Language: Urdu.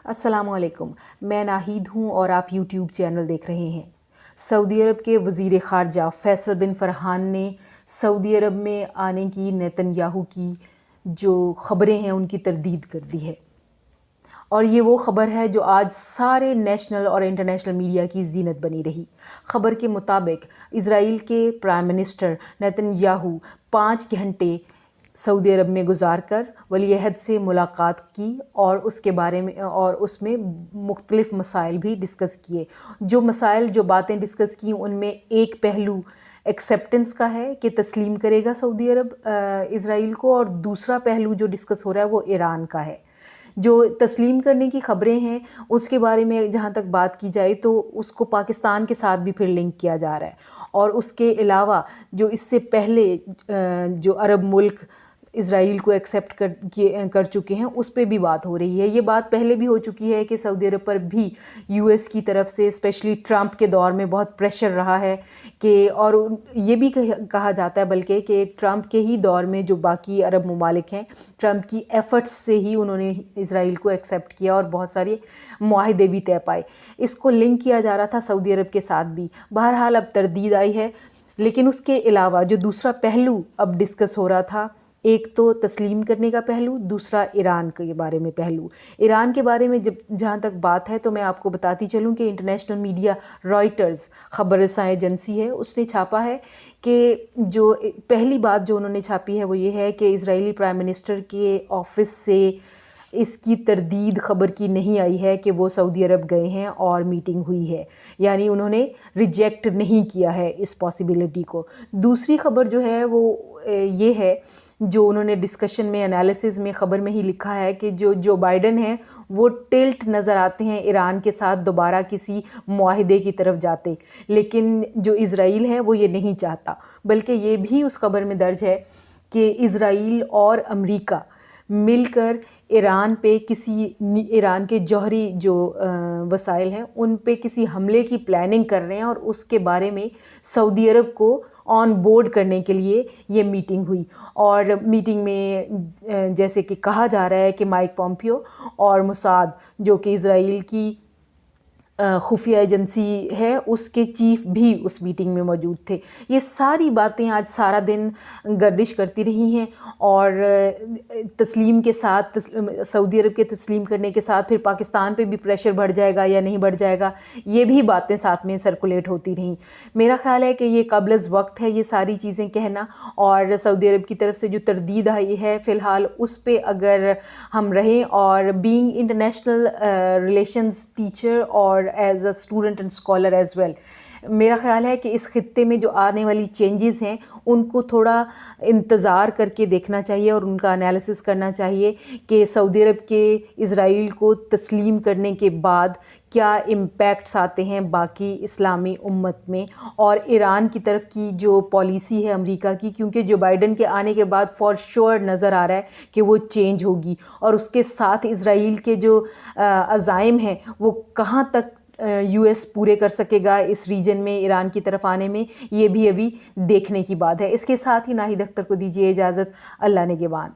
السلام علیکم، میں ناہید ہوں اور آپ یوٹیوب چینل دیکھ رہے ہیں۔ سعودی عرب کے وزیر خارجہ فیصل بن فرحان نے سعودی عرب میں آنے کی نیتن یاہو کی جو خبریں ہیں ان کی تردید کر دی ہے، اور یہ وہ خبر ہے جو آج سارے نیشنل اور انٹرنیشنل میڈیا کی زینت بنی رہی۔ خبر کے مطابق اسرائیل کے پرائم منسٹر نیتن یاہو 5 گھنٹے سعودی عرب میں گزار کر ولی عہد سے ملاقات کی اور اس کے بارے میں اس میں مختلف مسائل بھی ڈسکس کیے۔ جو باتیں ڈسکس کی ان میں ایک پہلو ایکسیپٹنس کا ہے کہ تسلیم کرے گا سعودی عرب اسرائیل کو، اور دوسرا پہلو جو ڈسکس ہو رہا ہے وہ ایران کا ہے۔ جو تسلیم کرنے کی خبریں ہیں اس کے بارے میں جہاں تک بات کی جائے تو اس کو پاکستان کے ساتھ بھی پھر لنک کیا جا رہا ہے، اور اس کے علاوہ جو اس سے پہلے جو عرب ملک اسرائیل کو ایکسیپٹ کر چکے ہیں اس پہ بھی بات ہو رہی ہے۔ یہ بات پہلے بھی ہو چکی ہے کہ سعودی عرب پر بھی یو ایس کی طرف سے اسپیشلی ٹرمپ کے دور میں بہت پریشر رہا ہے اور یہ بھی کہا جاتا ہے بلکہ کہ ٹرمپ کے ہی دور میں جو باقی عرب ممالک ہیں، ٹرمپ کی ایفرٹس سے ہی انہوں نے اسرائیل کو ایکسیپٹ کیا اور بہت سارے معاہدے بھی طے پائے۔ اس کو لنک کیا جا رہا تھا سعودی عرب کے ساتھ بھی۔ بہرحال اب تردید آئی ہے، لیکن اس کے علاوہ جو دوسرا پہلو اب ڈسکس ہو رہا تھا، ایک تو تسلیم کرنے کا پہلو، دوسرا ایران کے بارے میں پہلو۔ ایران کے بارے میں جہاں تک بات ہے تو میں آپ کو بتاتی چلوں کہ انٹرنیشنل میڈیا رائٹرز خبر رساں ایجنسی ہے، اس نے چھاپا ہے کہ جو پہلی بات جو انہوں نے چھاپی ہے وہ یہ ہے کہ اسرائیلی پرائم منسٹر کے آفس سے اس کی تردید خبر کی نہیں آئی ہے کہ وہ سعودی عرب گئے ہیں اور میٹنگ ہوئی ہے، یعنی انہوں نے ریجیکٹ نہیں کیا ہے اس پاسیبلٹی کو۔ دوسری خبر جو ہے وہ یہ ہے جو انہوں نے ڈسکشن میں انالیسز میں خبر میں ہی لکھا ہے کہ جو بائیڈن ہیں وہ ٹلٹ نظر آتے ہیں ایران کے ساتھ دوبارہ کسی معاہدے کی طرف جاتے، لیکن جو اسرائیل ہے وہ یہ نہیں چاہتا، بلکہ یہ بھی اس خبر میں درج ہے کہ اسرائیل اور امریکہ مل کر ایران کے جوہری جو وسائل ہیں ان پہ کسی حملے کی پلاننگ کر رہے ہیں، اور اس کے بارے میں سعودی عرب کو آن بورڈ کرنے کے لیے یہ میٹنگ ہوئی۔ اور میٹنگ میں جیسے کہ کہا جا رہا ہے کہ مائک پومپیو اور موساد جو کہ اسرائیل کی خفیہ ایجنسی ہے اس کے چیف بھی اس میٹنگ میں موجود تھے۔ یہ ساری باتیں آج سارا دن گردش کرتی رہی ہیں، اور تسلیم کے ساتھ سعودی عرب کے تسلیم کرنے کے ساتھ پھر پاکستان پہ بھی پریشر بڑھ جائے گا یا نہیں بڑھ جائے گا، یہ بھی باتیں ساتھ میں سرکولیٹ ہوتی رہیں۔ میرا خیال ہے کہ یہ قبل از وقت ہے یہ ساری چیزیں کہنا، اور سعودی عرب کی طرف سے جو تردید آئی ہے فی الحال اس پہ اگر ہم رہیں، اور بینگ انٹرنیشنل ریلیشنز ٹیچر اور as a student and scholar as well, میرا خیال ہے کہ اس خطے میں جو آنے والی چینجز ہیں ان کو تھوڑا انتظار کر کے دیکھنا چاہیے اور ان کا انالیسس کرنا چاہیے کہ سعودی عرب کے اسرائیل کو تسلیم کرنے کے بعد کیا امپیکٹس آتے ہیں باقی اسلامی امت میں، اور ایران کی طرف کی جو پالیسی ہے امریکہ کی، کیونکہ جو بائیڈن کے آنے کے بعد فار شور نظر آ رہا ہے کہ وہ چینج ہوگی، اور اس کے ساتھ اسرائیل کے جو عزائم ہیں وہ کہاں تک یو ایس پورے کر سکے گا اس ریجن میں ایران کی طرف آنے میں، یہ بھی ابھی دیکھنے کی بات ہے۔ اس کے ساتھ ہی ناہید اختر کو دیجیے اجازت، اللہ نگہبان۔